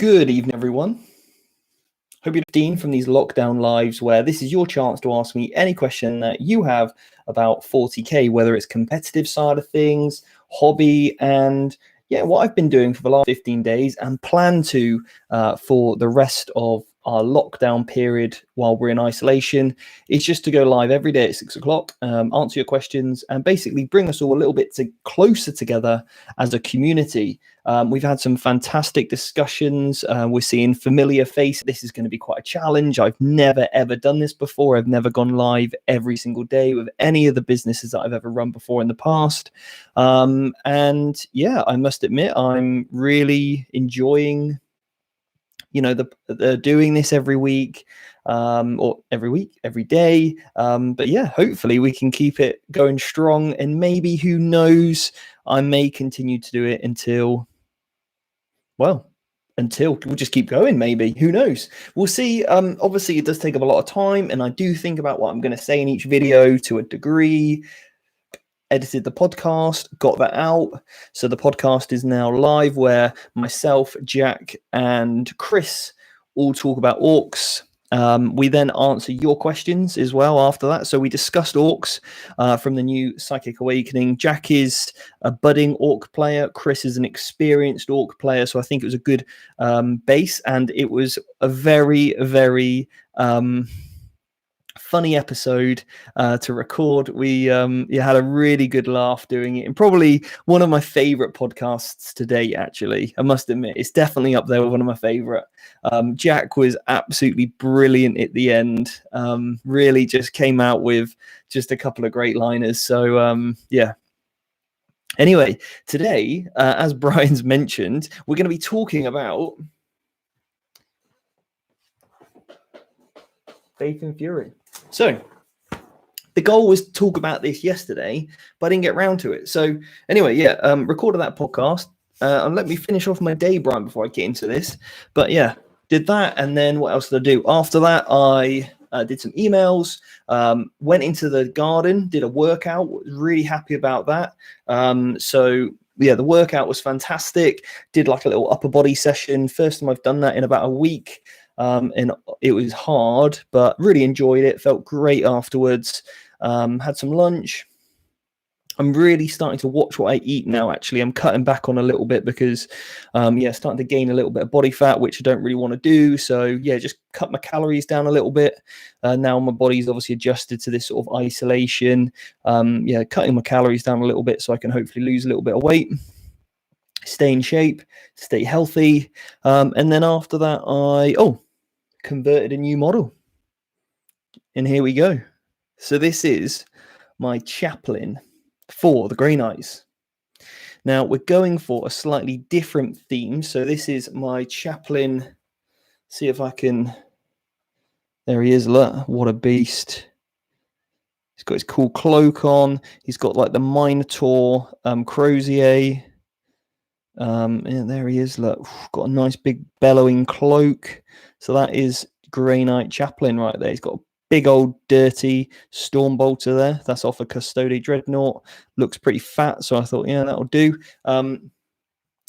Good evening, everyone. Hope you're Dean from these lockdown lives where this is your chance to ask me any question that you have about 40k, whether it's competitive side of things, hobby, and what I've been doing for the last 15 days and plan to for the rest of our lockdown period while we're in isolation is just to go live every day at 6 o'clock, answer your questions, and basically bring us all a little bit closer together as a community. We've had some fantastic discussions. We're seeing familiar faces. This is going to be quite a challenge. I've never, ever done this before. I've never gone live every single day with any of the businesses that I've ever run before in the past. And yeah, I must admit, I'm really enjoying the doing this every week, or every day. But yeah, hopefully we can keep it going strong, and maybe, who knows, I may continue to do it until we'll just keep going. Maybe, who knows, we'll see. Obviously it does take up a lot of time, and I do think about what I'm going to say in each video to a degree. Edited the podcast, got that out. So the podcast is now live where myself, Jack, and Chris all talk about orcs. We then answer your questions as well after that. So we discussed orcs from the new Psychic Awakening. Jack is a budding orc player. Chris is an experienced orc player. So I think it was a good base, and it was a very, very funny episode to record. We had a really good laugh doing it, and probably one of my favorite podcasts to date, actually. I must admit, it's definitely up there with one of my favorite. Jack was absolutely brilliant at the end. Really just came out with just a couple of great liners. So yeah. Anyway, today, as Brian's mentioned, we're going to be talking about Faith and Fury. So the goal was to talk about this yesterday, but I didn't get around to it. So anyway, recorded that podcast. And let me finish off my day, Brian, before I get into this. But yeah, did that. And then what else did I do? After that, I did some emails, went into the garden, did a workout, was really happy about that. So yeah, the workout was fantastic. Did like a little upper body session. First time I've done that in about a week. And it was hard, but really enjoyed it. Felt great afterwards. Had some lunch. I'm really starting to watch what I eat now, actually. I'm cutting back on a little bit because, starting to gain a little bit of body fat, which I don't really want to do. So, yeah, just cut my calories down a little bit. Now my body's obviously adjusted to this sort of isolation. Cutting my calories down a little bit so I can hopefully lose a little bit of weight. Stay in shape, stay healthy. And then after that, I converted a new model. And here we go. So this is my chaplain for the Grey Knights. Now we're going for a slightly different theme. So this is my chaplain. See if I can. There he is. Look, what a beast. He's got his cool cloak on. He's got like the Minotaur crozier. And there he is. Look, got a nice big bellowing cloak. So that is Grey Knight Chaplain right there. He's got a big old dirty Stormbolter there. That's off a Custode Dreadnought. Looks pretty fat, so I thought, yeah, that'll do.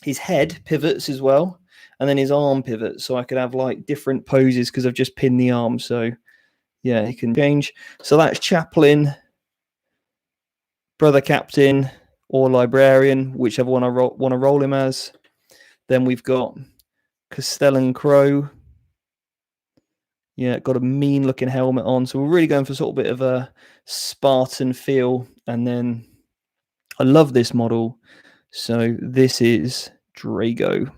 His head pivots as well, and then his arm pivots, so I could have like different poses because I've just pinned the arm. So yeah, he can change. So that's Chaplain, Brother Captain, or Librarian, whichever one I want to roll him as. Then we've got Castellan Crow. Yeah, got a mean looking helmet on. So we're really going for sort of a bit of a Spartan feel. And then I love this model. So this is Drago.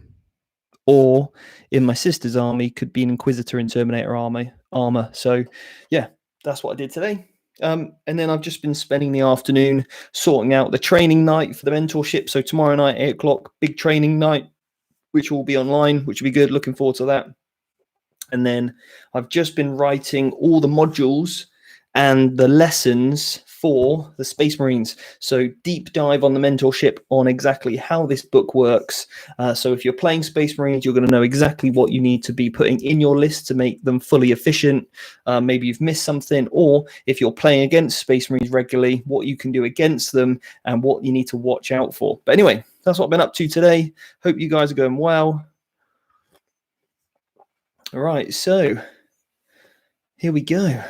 Or in my sister's army, could be an Inquisitor and Terminator armor. So yeah, that's what I did today. And then I've just been spending the afternoon sorting out the training night for the mentorship. So tomorrow night, 8 o'clock, big training night, which will be online, which will be good. Looking forward to that. And then I've just been writing all the modules and the lessons for the Space Marines. So deep dive on the mentorship on exactly how this book works. So if you're playing Space Marines, you're going to know exactly what you need to be putting in your list to make them fully efficient. Maybe you've missed something, or if you're playing against Space Marines regularly, what you can do against them and what you need to watch out for. But anyway, that's what I've been up to today. Hope you guys are going well. All right, so here we go.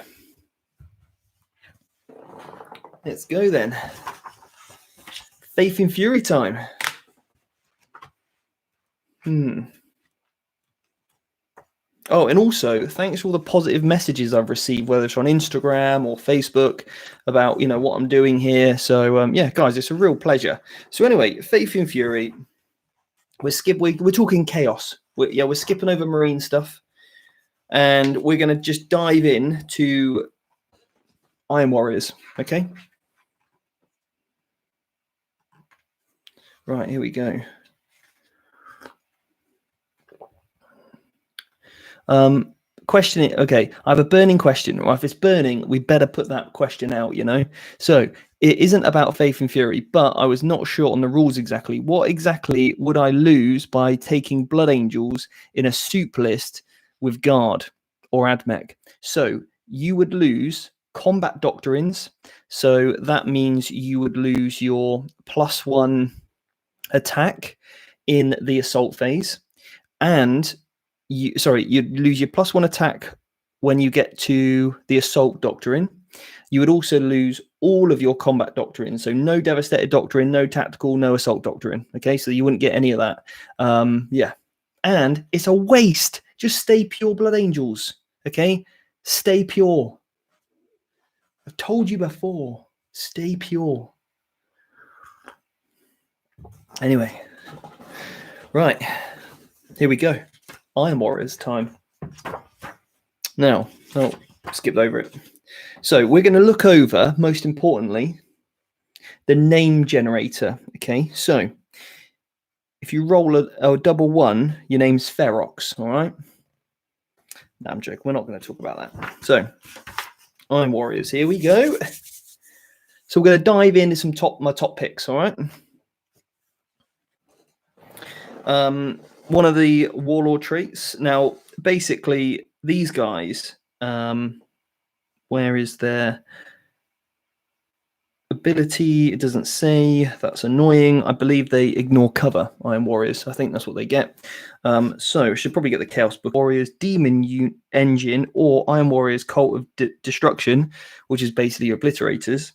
Let's go then. Faith in Fury time. Oh, and also thanks for all the positive messages I've received, whether it's on Instagram or Facebook, about what I'm doing here. So yeah, guys, it's a real pleasure. So anyway, Faith in Fury. We're talking chaos. We're skipping over marine stuff, and we're going to just dive in to Iron Warriors. Okay. Right, here we go. Question. Okay, I have a burning question. Well, if it's burning, we better put that question out, So it isn't about Faith and Fury, but I was not sure on the rules exactly. What exactly would I lose by taking Blood Angels in a soup list with Guard or AdMech? So you would lose combat doctrines. So that means you would lose your +1 attack in the assault phase, and you'd lose your +1 attack when you get to the assault doctrine. You would also lose all of your combat doctrine. So no devastated doctrine, no tactical, no assault doctrine. Okay, so you wouldn't get any of that. Yeah. And it's a waste. Just stay pure, Blood Angels. Okay? Stay pure. I've told you before. Stay pure. Anyway. Right. Here we go. Iron Warriors time. Now, skipped over it. So we're going to look over, most importantly, the name generator. Okay, so if you roll a double 1, your name's Ferox. All right. No, I'm joking. We're not going to talk about that. So, Iron Warriors. Here we go. So we're going to dive into my top picks. All right. One of the warlord traits. Now, basically, these guys. Where is their ability? It doesn't say. That's annoying. I believe they ignore cover, Iron Warriors. I think that's what they get. So I should probably get the Chaos Book. Warriors Demon Engine or Iron Warriors Cult of Destruction, which is basically your obliterators.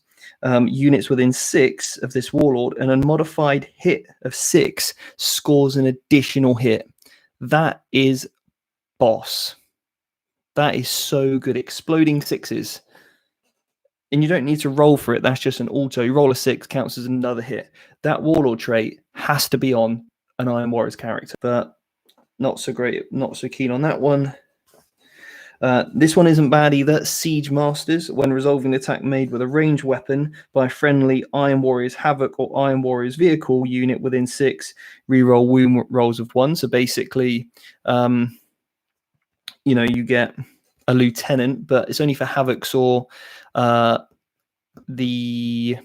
Units within 6 of this warlord, and a modified hit of 6 scores an additional hit. That is boss. That is so good. Exploding 6s. And you don't need to roll for it. That's just an auto. You roll a 6, counts as another hit. That warlord trait has to be on an Iron Warriors character, but not so great. Not so keen on that one. This one isn't bad either. Siege Masters. When resolving an attack made with a ranged weapon by a friendly Iron Warriors Havoc or Iron Warriors vehicle unit within 6, reroll wound rolls of 1. So basically, you get a lieutenant, but it's only for Havocs or the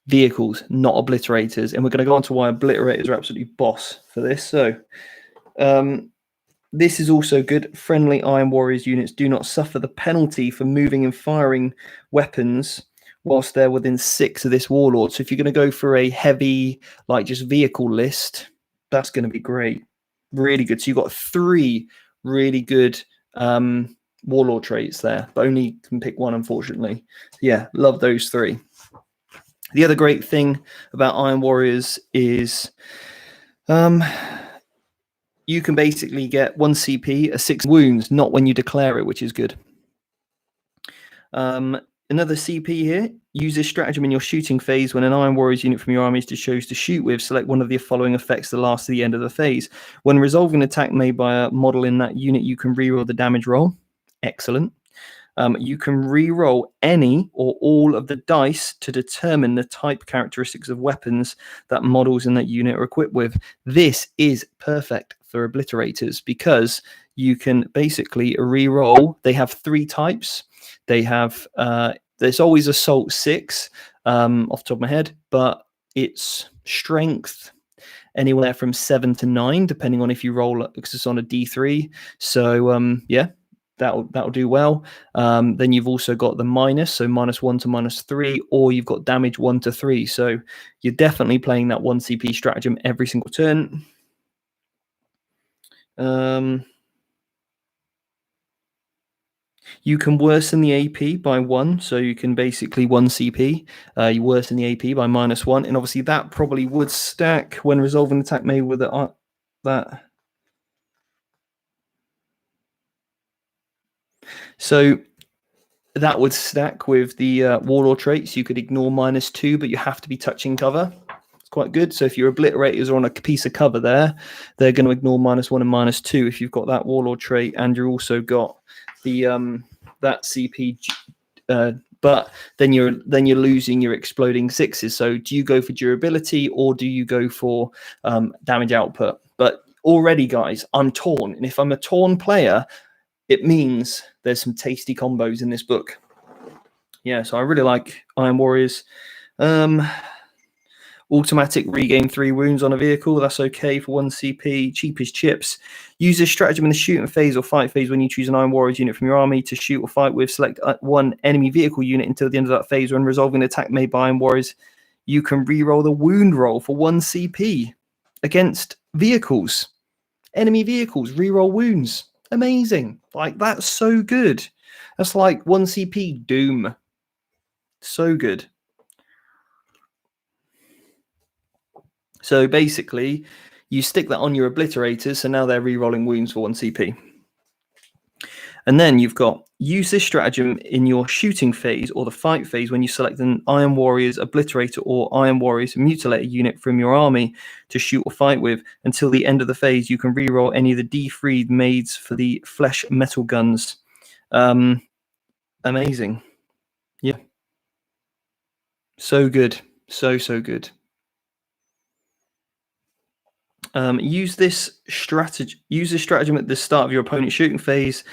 vehicles, not obliterators. And we're going to go on to why obliterators are absolutely boss for this. So this is also good. Friendly Iron Warriors units do not suffer the penalty for moving and firing weapons whilst they're within 6 of this warlord. So if you're going to go for a heavy, like just vehicle list, that's going to be great. Really good. So you've got 3 really good warlord traits there, but only can pick one, unfortunately. Yeah, love those 3. The other great thing about Iron Warriors is you can basically get 1 CP, a 6 wounds, not when you declare it, which is good. Another CP here. Use this stratagem in your shooting phase. When an Iron Warriors unit from your army is chose to shoot with, select one of the following effects to last to the end of the phase. When resolving an attack made by a model in that unit, you can reroll the damage roll. Excellent. You can reroll any or all of the dice to determine the type characteristics of weapons that models in that unit are equipped with. This is perfect for obliterators because you can basically reroll. They have 3 types. They have there's always assault 6 off the top of my head, but it's strength anywhere from 7 to 9, depending on if you roll because it's on a D3. So yeah, that'll do well. Then you've also got the minus, so -1 to -3, or you've got damage 1 to 3. So you're definitely playing that 1 CP stratagem every single turn. You can worsen the AP by 1, so you can basically 1 CP. You worsen the AP by -1, and obviously that probably would stack when resolving attack made with that. So that would stack with the Warlord traits. You could ignore -2, but you have to be touching cover. It's quite good. So if your obliterators are on a piece of cover there, they're going to ignore -1 and -2 if you've got that Warlord trait, and you've also got the that CP. But then you're losing your exploding 6s. So do you go for durability or do you go for damage output? But already, guys, I'm torn, and if I'm a torn player, it means there's some tasty combos in this book. Yeah, so I really like Iron Warriors. Automatic regain 3 wounds on a vehicle. That's okay for 1 CP. Cheap as chips. Use this stratagem in the shooting phase or fight phase when you choose an Iron Warriors unit from your army to shoot or fight with. Select 1 enemy vehicle unit until the end of that phase. When resolving an attack made by Iron Warriors, you can reroll the wound roll for 1 CP against vehicles. Enemy vehicles, reroll wounds. Amazing. Like, that's so good. That's like 1 CP Doom. So good. So basically, you stick that on your obliterators, so now they're re-rolling wounds for 1 CP. And then you've got use this stratagem in your shooting phase or the fight phase when you select an Iron Warriors Obliterator or Iron Warriors Mutilator unit from your army to shoot or fight with. Until the end of the phase, you can re-roll any of the D3 maids for the flesh metal guns. Amazing. Yeah. So good. So good. Use this stratagem at the start of your opponent's shooting phase.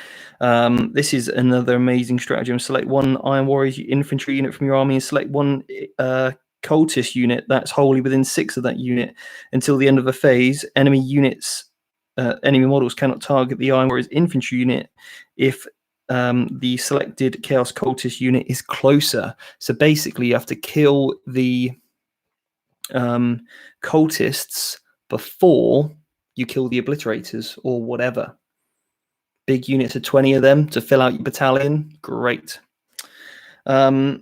This is another amazing stratagem. Select 1 Iron Warriors infantry unit from your army and select 1 cultist unit that's wholly within 6 of that unit. Until the end of the phase, enemy models cannot target the Iron Warriors infantry unit if the selected Chaos Cultist unit is closer. So basically, you have to kill the cultists before you kill the obliterators or whatever. Big units of 20 of them to fill out your battalion. Great. Yeah,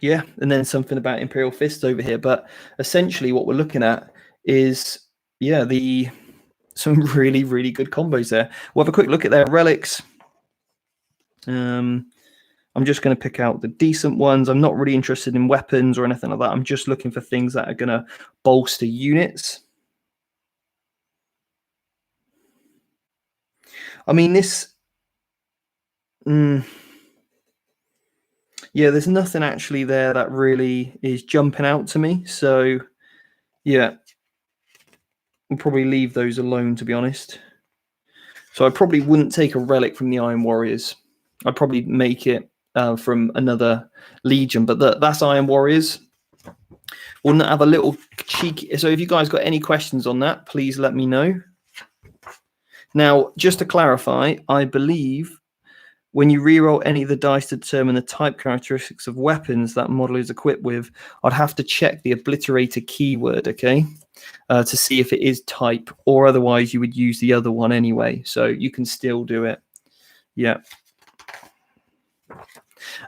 and then something about Imperial Fists over here. But essentially what we're looking at is, yeah, some really, really good combos there. We'll have a quick look at their relics. I'm just going to pick out the decent ones. I'm not really interested in weapons or anything like that. I'm just looking for things that are going to bolster units. I mean, this... yeah, there's nothing actually there that really is jumping out to me. So, yeah, we'll probably leave those alone, to be honest. So I probably wouldn't take a relic from the Iron Warriors. I'd probably make it from another Legion, but that's Iron Warriors. We'll have a little cheeky... So if you guys got any questions on that, please let me know. Now, just to clarify, I believe when you reroll any of the dice to determine the type characteristics of weapons that model is equipped with, I'd have to check the obliterator keyword, okay, to see if it is type, or otherwise you would use the other one anyway. So you can still do it. Yeah.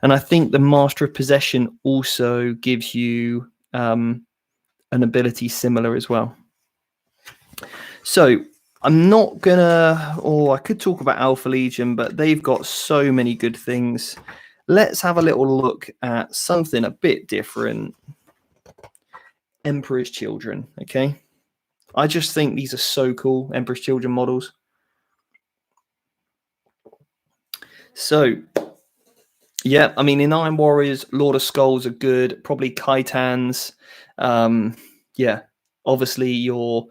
And I think the Master of Possession also gives you an ability similar as well. So I'm not gonna, I could talk about Alpha Legion, but they've got so many good things. Let's have a little look at something a bit different. Emperor's Children, okay? I just think these are so cool, Emperor's Children models. So, yeah, I mean, in Iron Warriors, Lord of Skulls are good. Probably Kaitans. Yeah, obviously your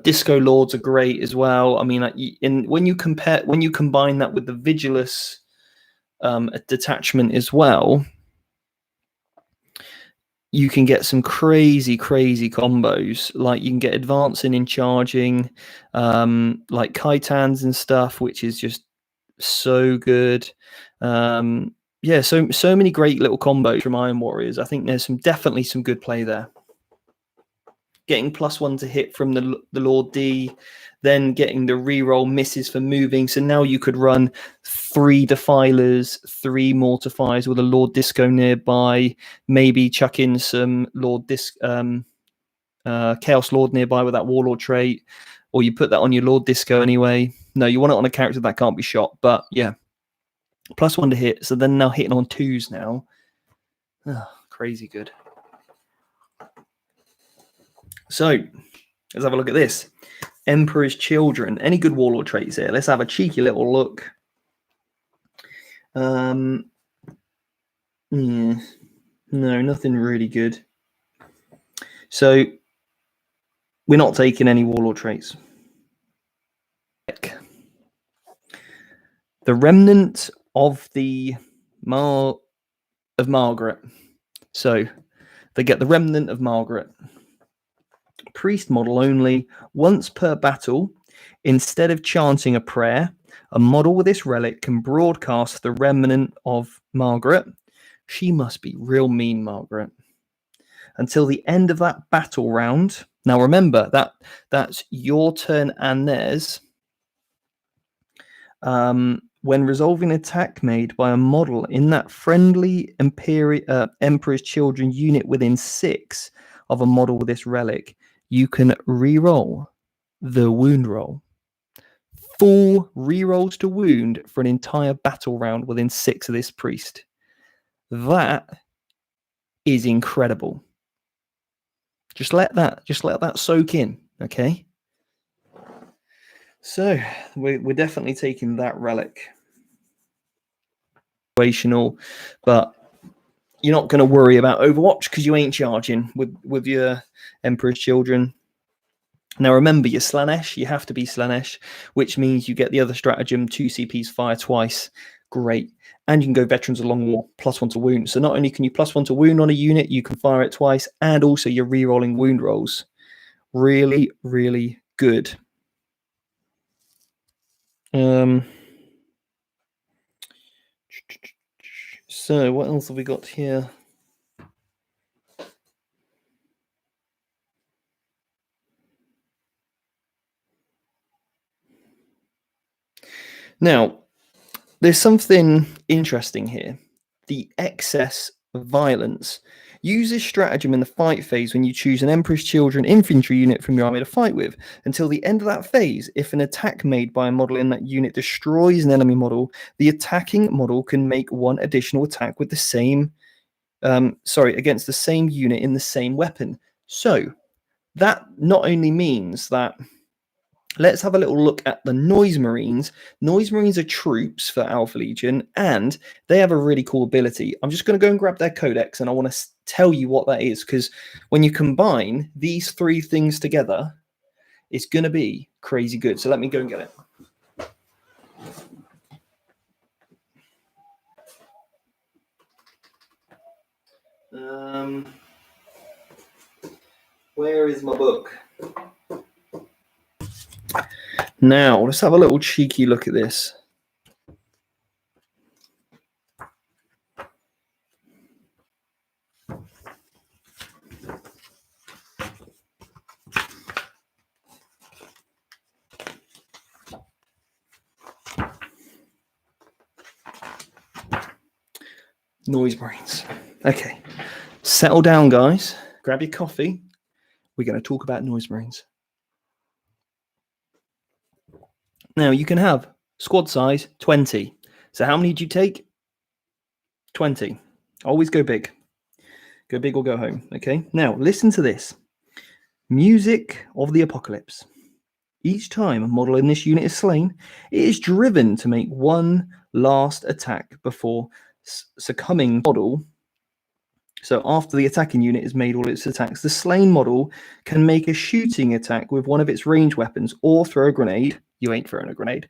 Disco Lords are great as well. I mean, when you combine that with the Vigilus detachment as well, you can get some crazy combos. Like you can get advancing in charging, like Kaitans and stuff, which is just so good. Yeah, so many great little combos from Iron Warriors. I think there's definitely some good play there. getting +1 to hit from the Lord D, then getting the reroll misses for moving. So now you could run 3 Defilers, 3 Mortifiers with a Lord Disco nearby, maybe chuck in some Chaos Lord nearby with that Warlord trait, or you put that on your Lord Disco anyway. No, you want it on a character that can't be shot, but yeah. +1 to hit, so then now hitting on 2s now. Oh, crazy good. So, let's have a look at this. Emperor's Children. Any good Warlord traits here? Let's have a cheeky little look. Yeah. No, nothing really good. So, we're not taking any Warlord traits. The Remnant of the of Margaret. So, they get the Remnant of Margaret. Priest model only. Once per battle, instead of chanting a prayer, a model with this relic can broadcast the Remnant of Margaret. She must be real mean, Margaret. Until the end of that battle round. Now remember, that's your turn and theirs. When resolving an attack made by a model in that friendly Emperor's Children unit within 6 of a model with this relic, you can re-roll the wound roll. 4 re-rolls to wound for an entire battle round within 6 of this priest. That is incredible. Just let that soak in, okay? So we're definitely taking that relic. But you're not going to worry about Overwatch because you ain't charging with your Emperor's Children. Now remember, your Slanesh, you have to be Slanesh, which means you get the other stratagem, 2 CPs, fire twice. Great. And you can go Veterans of Long War, +1 to wound. So not only can you +1 to wound on a unit, you can fire it twice, and also you're re-rolling wound rolls. Really, really good. So what else have we got here? Now, there's something interesting here. The excess violence. Use this stratagem in the fight phase when you choose an Emperor's Children infantry unit from your army to fight with. Until the end of that phase, if an attack made by a model in that unit destroys an enemy model, the attacking model can make 1 additional attack with the same, against the same unit in the same weapon. So that not only means that. Let's have a little look at the Noise Marines. Noise Marines are troops for Alpha Legion, and they have a really cool ability. I'm just going to go and grab their codex, and I want to tell you what that is, because when you combine these 3 things together, it's going to be crazy good. So let me go and get it. Where is my book? Now, let's have a little cheeky look at this. Noise Marines. Okay. Settle down, guys. Grab your coffee. We're going to talk about Noise Marines. Now, you can have squad size 20. So how many do you take? 20. Always go big. Go big or go home. Okay. Now, listen to this. Music of the Apocalypse. Each time a model in this unit is slain, it is driven to make 1 last attack before succumbing model. So after the attacking unit has made all its attacks, the slain model can make a shooting attack with 1 of its ranged weapons or throw a grenade. You ain't throwing a grenade.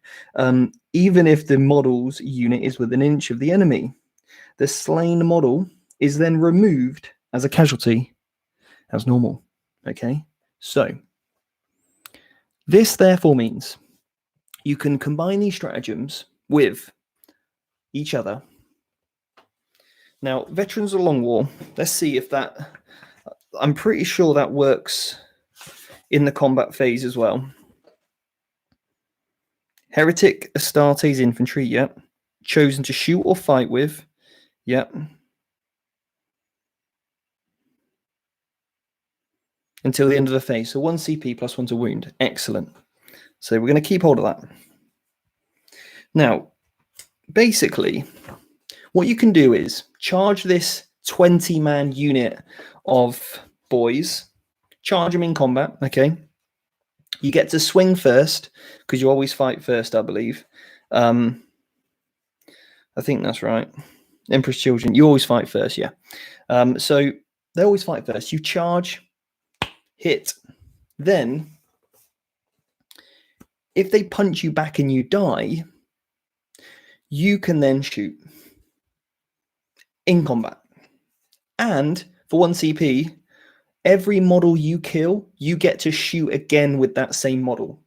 Even if the model's unit is within an inch of the enemy. The slain model is then removed as a casualty as normal. Okay, so this therefore means you can combine these stratagems with each other. Now, Veterans of Long War, let's see if that, I'm pretty sure that works in the combat phase as well. Heretic Astartes infantry, yep. Chosen to shoot or fight with, yep. Until the end of the phase. So 1 CP plus 1 to wound. Excellent. So we're going to keep hold of that. Now, basically, what you can do is charge this 20-man unit of boys, charge them in combat, okay? You get to swing first, because you always fight first, I believe. I think that's right. Emperor's Children, you always fight first, yeah. So they always fight first. You charge, hit, then if they punch you back and you die, you can then shoot in combat. And for 1 CP, every model you kill, you get to shoot again with that same model.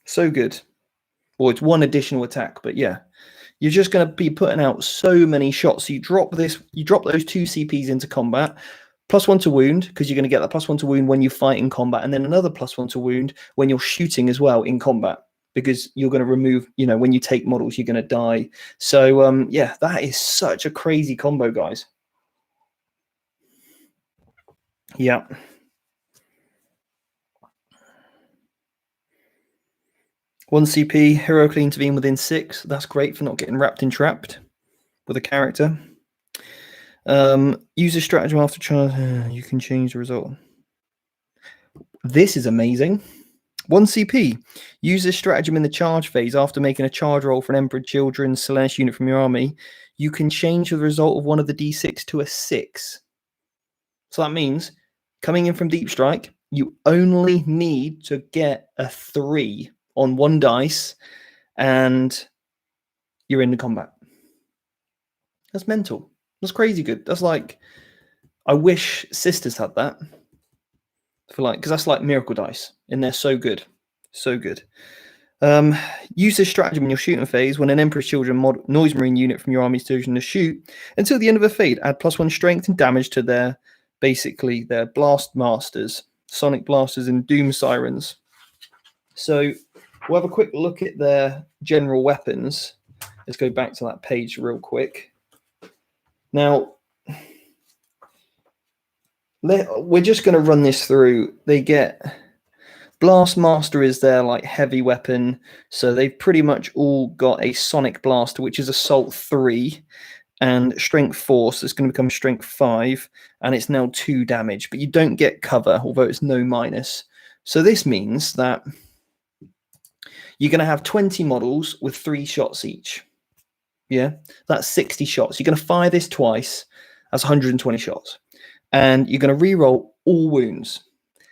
So good. Well, it's 1 additional attack, but yeah. You're just going to be putting out so many shots. So you drop those 2 CPs into combat, plus 1 to wound, because you're going to get that plus 1 to wound when you fight in combat, and then another plus 1 to wound when you're shooting as well in combat, because you're going to remove, when you take models, you're going to die. So, yeah, that is such a crazy combo, guys. Yeah. One CP, heroically intervene within 6. That's great for not getting wrapped and trapped with a character. Use a stratagem after charge. You can change the result. This is amazing. 1 CP. Use this stratagem in the charge phase after making a charge roll for an Emperor Children / unit from your army. You can change the result of one of the D6 to a 6. So that means coming in from Deep Strike, you only need to get a 3 on 1 dice, and you're in the combat. That's mental. That's crazy good. That's like, I wish Sisters had that. Because that's like miracle dice, and they're so good. So good. Use this stratagem in your shooting phase when an Emperor's Children Noise Marine unit from your army's chosen to shoot. Until the end of a fade, add plus 1 strength and damage to their blast masters, sonic blasters and doom sirens. So we'll have a quick look at their general weapons. Let's go back to that page real quick. Now, we're just going to run this through. They get Blastmaster is their heavy weapon, so they've pretty much all got a Sonic Blaster, which is Assault 3, and Strength 4, so it's going to become Strength 5, and it's now 2 damage, but you don't get cover, although it's no minus. So this means that you're going to have 20 models with 3 shots each. Yeah, that's 60 shots. You're going to fire this twice. That's 120 shots. And you're going to reroll all wounds.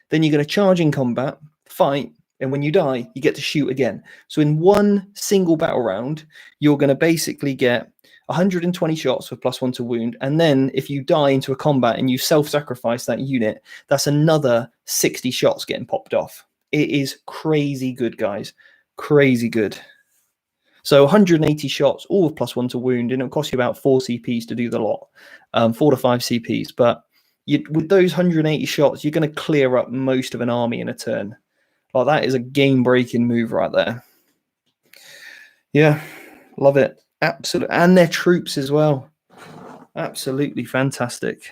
Then you're going to charge in combat, fight, and when you die, you get to shoot again. So in 1 single battle round, you're going to basically get 120 shots with plus 1 to wound. And then if you die into a combat and you self-sacrifice that unit, that's another 60 shots getting popped off. It is crazy good, guys. Crazy good. So 180 shots, all with plus 1 to wound, and it'll cost you about 4 CPs to do the lot, 4 to 5 CPs. But with those 180 shots, you're going to clear up most of an army in a turn. That is a game-breaking move right there. Yeah, love it. Absolutely. And their troops as well. Absolutely fantastic.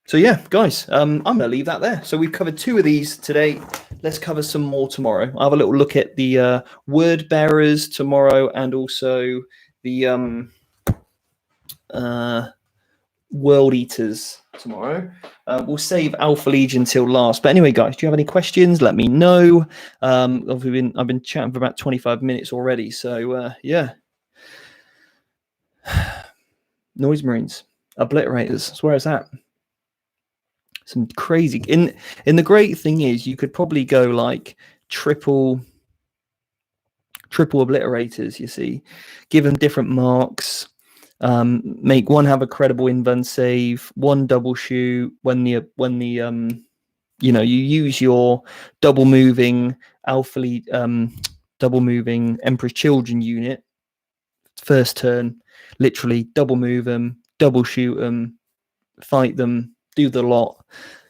So yeah, guys, I'm going to leave that there. So we've covered 2 of these today. Let's cover some more tomorrow. I'll have a little look at the word bearers tomorrow, and also the world eaters tomorrow. We'll save Alpha Legion till last. But anyway, guys, do you have any questions? Let me know. I've been chatting for about 25 minutes already. So yeah. Noise Marines, Obliterators. That's where it's at. Some crazy. In the great thing is, you could probably go triple Obliterators. You see, give them different marks. Make one have a credible invuln save, one double shoot when the you use your double moving double moving Emperor's Children unit first turn, literally double move them, double shoot them, fight them, do the lot.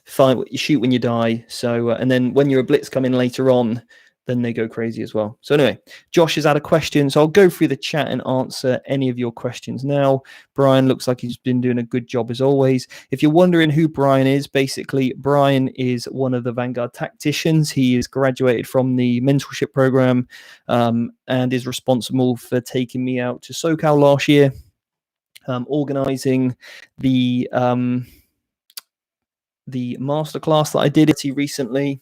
shoot when you die. So and then when your blitz come in later on, then they go crazy as well. So anyway, Josh has had a question, so I'll go through the chat and answer any of your questions now. Brian looks like he's been doing a good job as always. If you're wondering who Brian is, basically Brian is one of the Vanguard Tacticians. He is graduated from the mentorship program and is responsible for taking me out to SoCal last year, organizing the masterclass that I did recently.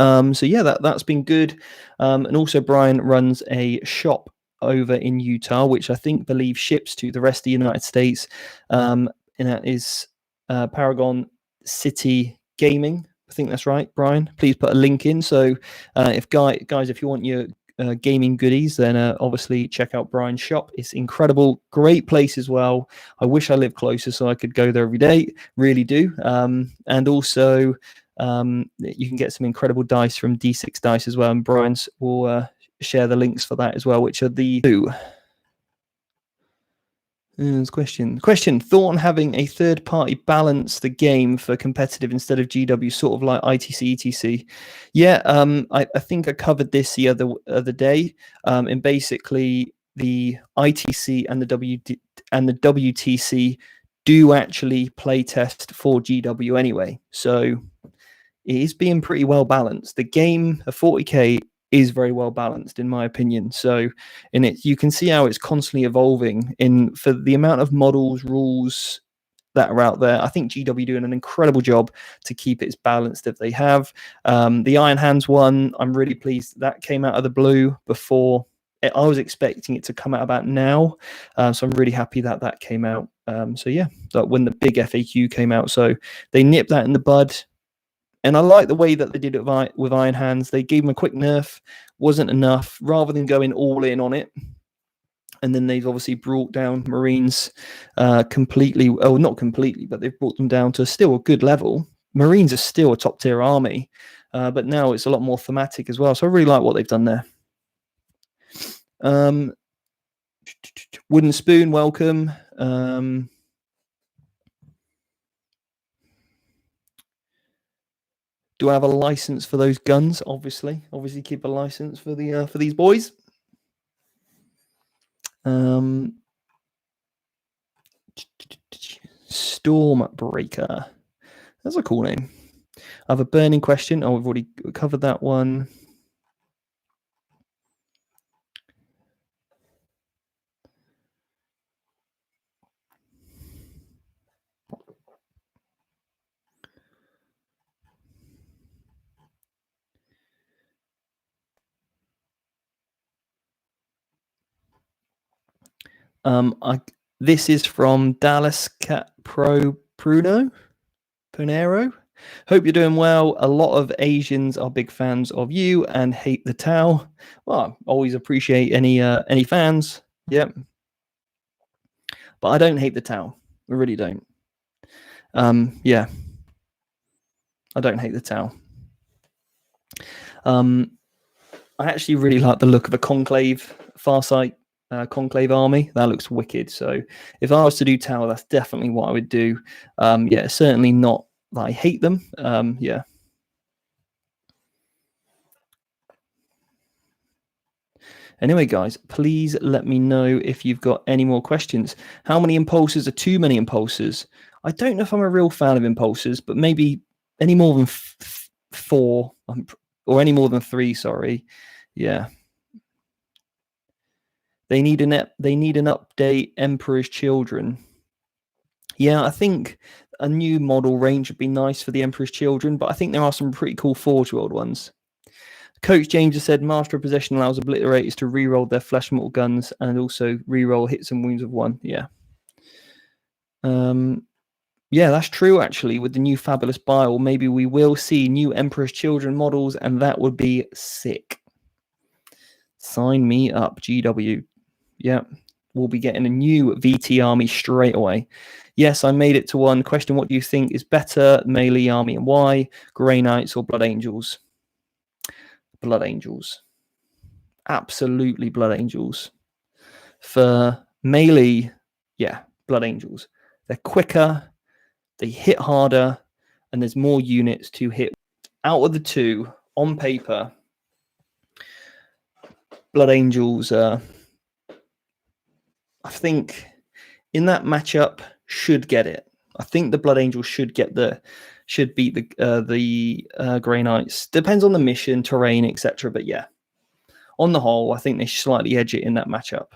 So yeah, that's been good. And also Brian runs a shop over in Utah, which I believe ships to the rest of the United States. And that is Paragon City Gaming. I think that's right, Brian. Please put a link in. So if guys, if you want your gaming goodies, then obviously check out Brian's shop. It's incredible, great place as well. I wish I lived closer so I could go there every day. Really do. And also you can get some incredible dice from D6 Dice as well, and Brian's will share the links for that as well, which are the two. Question. Thought on having a third party balance the game for competitive instead of GW, sort of like ITC, ETC. Yeah, I think I covered this the other day. And basically the ITC and the WTC do actually play test for GW anyway. So it is being pretty well balanced. The game of 40k is very well balanced, in my opinion. So in it, you can see how it's constantly evolving. For the amount of models, rules that are out there, I think GW doing an incredible job to keep it as balanced as they have. The Iron Hands one, I'm really pleased that came out of the blue before. I was expecting it to come out about now, so I'm really happy that came out. So yeah, when the big FAQ came out, so they nipped that in the bud. And I like the way that they did it with Iron Hands. They gave him a quick nerf, wasn't enough, rather than going all in on it. And then they've obviously brought down Marines completely. Oh, not completely, but they've brought them down to still a good level. Marines are still a top tier army, but now it's a lot more thematic as well. So I really like what they've done there. Wooden Spoon, welcome. Do I have a license for those guns? Obviously keep a license for these boys. Stormbreaker. That's a cool name. I have a burning question. Oh, we've already covered that one. This is from Dallas Cat Pro Pruno Ponero. Hope you're doing well. A lot of Asians are big fans of you and hate the Tau. Well, always appreciate any fans. Yep. But I don't hate the Tau. I really don't. Yeah. I don't hate the Tau. I actually really like the look of a Conclave Farsight Conclave army. That looks wicked. So if I was to do Tau, that's definitely what I would do. Yeah, certainly not that I hate them. Yeah. Anyway, guys, please let me know if you've got any more questions. How many impulsors are too many impulsors? I don't know if I'm a real fan of impulsors, but maybe any more than 4 or any more than 3. Sorry. Yeah. They need an update. Emperor's Children. Yeah, I think a new model range would be nice for the Emperor's Children, but I think there are some pretty cool Forge World ones. Coach James has said Master of Possession allows obliterators to reroll their flesh mortal guns and also reroll hits and wounds of 1. Yeah. Yeah, that's true, actually. With the new Fabulous Bile, maybe we will see new Emperor's Children models, and that would be sick. Sign me up, GW. Yeah, we'll be getting a new VT army straight away. Yes, I made it to 1. Question, what do you think is better, Mailee army and why? Grey Knights or Blood Angels? Blood Angels. Absolutely Blood Angels. For Mailee, yeah, Blood Angels. They're quicker, they hit harder, and there's more units to hit. Out of the two, on paper, Blood Angels, I think in that matchup should get it. I think the Blood Angels should beat the Grey Knights. Depends on the mission, terrain, etc. But yeah, on the whole, I think they slightly edge it in that matchup.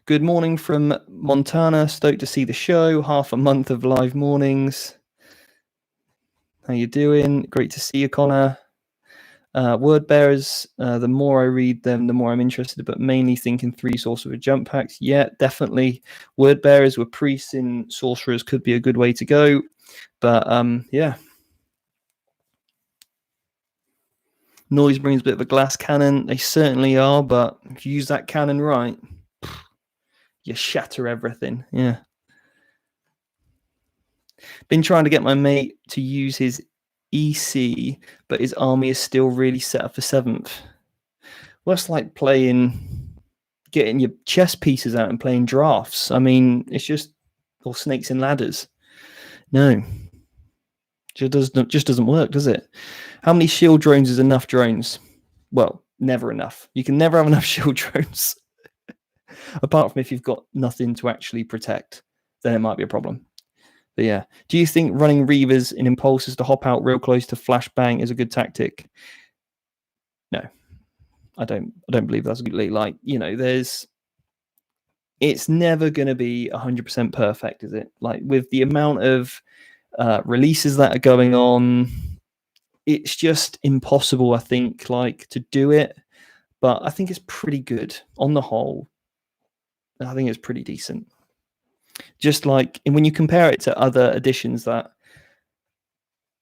Good morning from Montana. Stoked to see the show. Half a month of live mornings. How you doing? Great to see you, Connor. Word bearers, the more I read them, the more I'm interested, but mainly thinking 3 sorcerer jump packs. Yeah, definitely. Word bearers with priests in sorcerers could be a good way to go. But yeah. Noise brings a bit of a glass cannon. They certainly are, but if you use that cannon right, you shatter everything. Yeah. Been trying to get my mate to use his EC, but his army is still really set up for 7th. Well, it's like getting your chess pieces out and playing drafts. I mean, it's just all snakes and ladders. No. Just doesn't work, does it? How many shield drones is enough drones? Well, never enough. You can never have enough shield drones. Apart from if you've got nothing to actually protect, then it might be a problem. But yeah, do you think running Reavers in impulses to hop out real close to flashbang is a good tactic? No, I don't believe that's good. Like, you know, it's never going to be 100% perfect, is it? Like with the amount of releases that are going on, it's just impossible, I think, like to do it. But I think it's pretty good on the whole. I think it's pretty decent. Just like, and when you compare it to other editions that,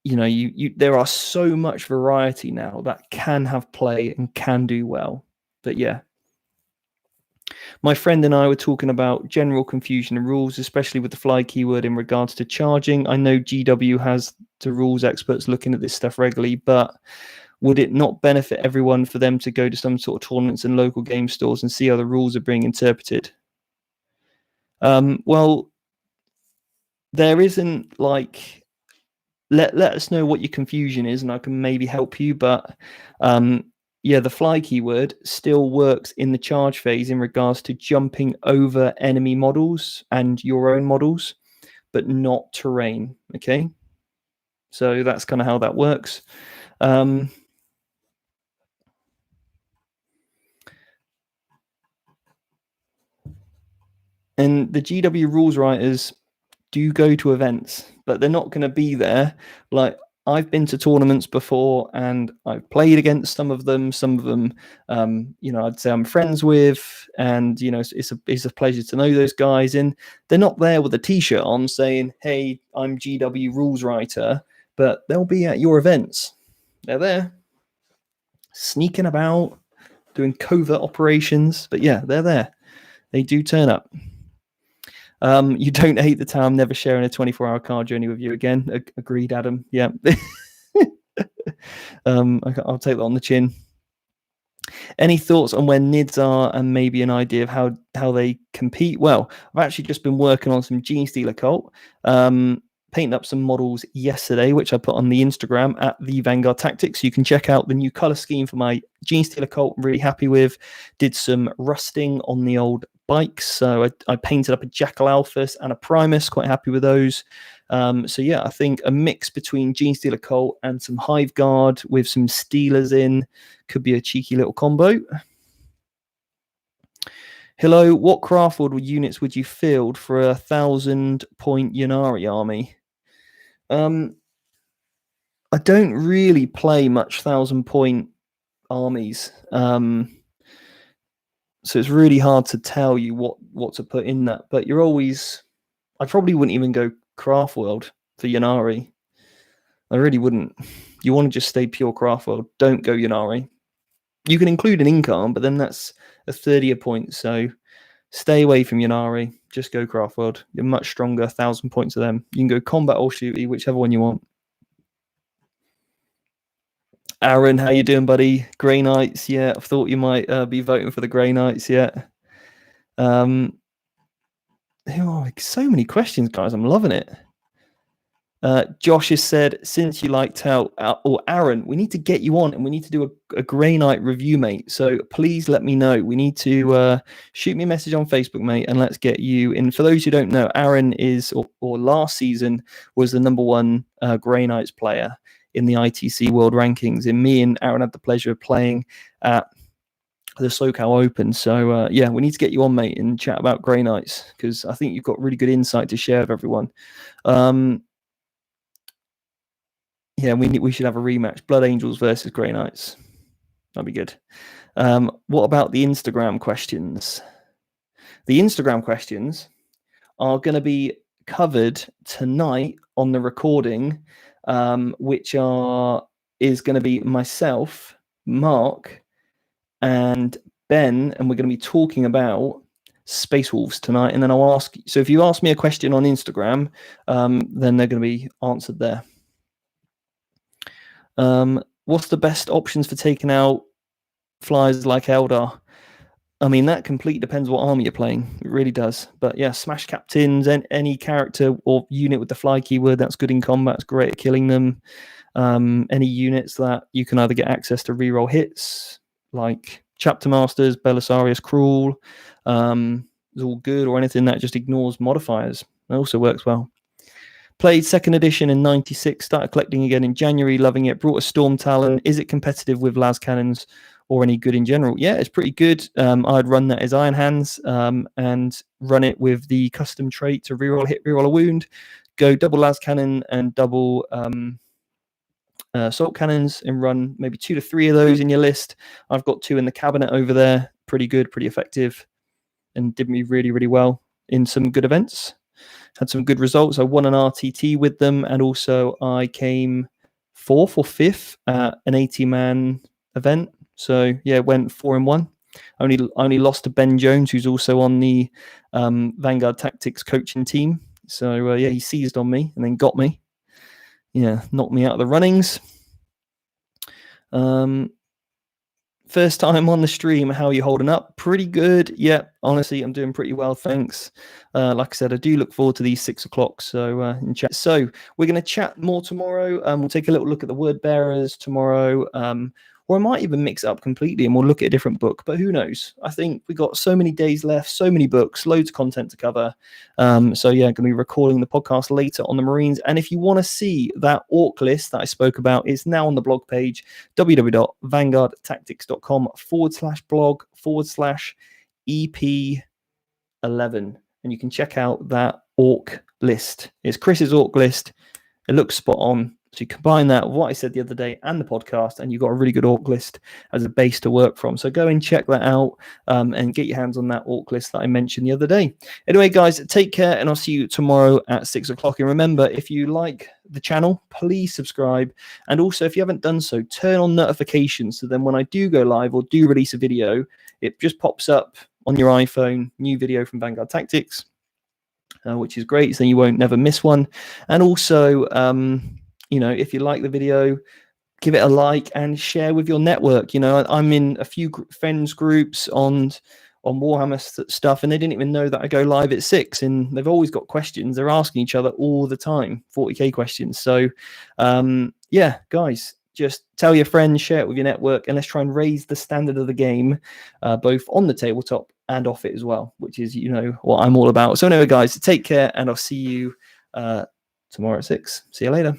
you know, there are so much variety now that can have play and can do well. But yeah, my friend and I were talking about general confusion and rules, especially with the fly keyword in regards to charging. I know GW has the rules experts looking at this stuff regularly, but would it not benefit everyone for them to go to some sort of tournaments and local game stores and see how the rules are being interpreted? Well, there isn't like, let us know what your confusion is and I can maybe help you. But yeah, the fly keyword still works in the charge phase in regards to jumping over enemy models and your own models, but not terrain. Okay. So that's kind of how that works. And the GW rules writers do go to events, but they're not going to be there. Like, I've been to tournaments before and I've played against some of them. Some of them, you know, I'd say I'm friends with, and you know, it's a pleasure to know those guys. And they're not there with a T-shirt on saying, "Hey, I'm GW rules writer," but they'll be at your events. They're there, sneaking about, doing covert operations. But yeah, they're there. They do turn up. You don't hate the town, never sharing a 24-hour car journey with you again. Agreed, Adam. Yeah. I'll take that on the chin. Any thoughts on where NIDs are and maybe an idea of how they compete? Well, I've actually just been working on some Gene Stealer Cult, painting up some models yesterday, which I put on the Instagram at the Vanguard Tactics. You can check out the new color scheme for my Gene Stealer Cult. I'm really happy with. Did some rusting on the old bikes. So I painted up a Jackal Alphas and a Primus. Quite happy with those. So yeah, I think a mix between Gene Stealer Cult and some Hive Guard with some Steelers in could be a cheeky little combo. Hello, what craft world units would you field for 1,000-point Ynnari army? I don't really play much 1,000-point armies. So it's really hard to tell you what to put in that. But I probably wouldn't even go craft world for Ynnari. I really wouldn't. You want to just stay pure craft world. Don't go Ynnari. You can include an Incarn, but then that's a 30 point. So stay away from Ynnari. Just go craft world. You're much stronger. 1,000 points of them. You can go combat or shooty, whichever one you want. Aaron, how you doing, buddy? Grey Knights, yeah. I thought you might be voting for the Grey Knights, yeah. Oh, so many questions, guys. I'm loving it. Josh has said, since you liked how, or Aaron, we need to get you on and we need to do a Grey Knight review, mate. So please let me know. We need to shoot me a message on Facebook, mate, and let's get you in. For those who don't know, Aaron is, or last season, was the #1 Grey Knights player in the ITC World Rankings. And me and Aaron had the pleasure of playing at the SoCal Open. So yeah, we need to get you on, mate, and chat about Grey Knights, because I think you've got really good insight to share with everyone. Yeah, we should have a rematch. Blood Angels versus Grey Knights. That'd be good. What about the Instagram questions? The Instagram questions are going to be covered tonight on the recording, which is going to be myself, Mark, and Ben, and we're going to be talking about Space Wolves tonight. And then I'll ask. So if you ask me a question on Instagram, then they're going to be answered there. What's the best options for taking out flyers like Eldar? I mean, that completely depends what army you're playing. It really does. But yeah, smash captains, and any character or unit with the fly keyword, that's good in combat. It's great at killing them. Any units that you can either get access to reroll hits, like Chapter Masters, Belisarius Cruel, is all good, or anything that just ignores modifiers. That also works well. Played 2nd edition in 96, started collecting again in January, loving it. Brought a Storm Talon. Is it competitive with las cannons or any good in general? Yeah, it's pretty good. I'd run that as Iron Hands and run it with the custom trait to reroll a hit, reroll a wound. Go double las cannon and double assault cannons, and run maybe 2 to 3 of those in your list. I've got 2 in the cabinet over there. Pretty good, pretty effective, and did me really, really well in some good events. Had some good results. I won an RTT with them, and also I came 4th or 5th at an 80-man event. So yeah, went 4-1. Only lost to Ben Jones, who's also on the Vanguard Tactics coaching team. So yeah, he seized on me and then got me. Yeah, knocked me out of the runnings. First time on the stream. How are you holding up? Pretty good. Yeah, honestly, I'm doing pretty well, thanks. Like I said, I do look forward to these 6 o'clock. So in chat. So we're going to chat more tomorrow. We'll take a little look at the word bearers tomorrow. Or I might even mix it up completely and we'll look at a different book. But who knows? I think we got so many days left, so many books, loads of content to cover. So yeah, going to be recording the podcast later on the Marines. And if you want to see that orc list that I spoke about, it's now on the blog page, www.vanguardtactics.com/blog/EP11. And you can check out that orc list. It's Chris's orc list. It looks spot on. So you combine that with what I said the other day and the podcast, and you've got a really good orc list as a base to work from. So go and check that out and get your hands on that orc list that I mentioned the other day. Anyway, guys, take care, and I'll see you tomorrow at 6 o'clock. And remember, if you like the channel, please subscribe. And also, if you haven't done so, turn on notifications. So then when I do go live or do release a video, it just pops up on your iPhone, new video from Vanguard Tactics, which is great. So you won't never miss one. And also, you know, if you like the video, give it a like and share with your network. You know, I'm in a few friends groups on Warhammer stuff, and they didn't even know that I go live at 6, and they've always got questions. They're asking each other all the time, 40k questions. So yeah, guys, just tell your friends, share it with your network, and let's try and raise the standard of the game, both on the tabletop and off it as well, which is, you know, what I'm all about. So anyway, guys, take care, and I'll see you tomorrow at 6. See you later.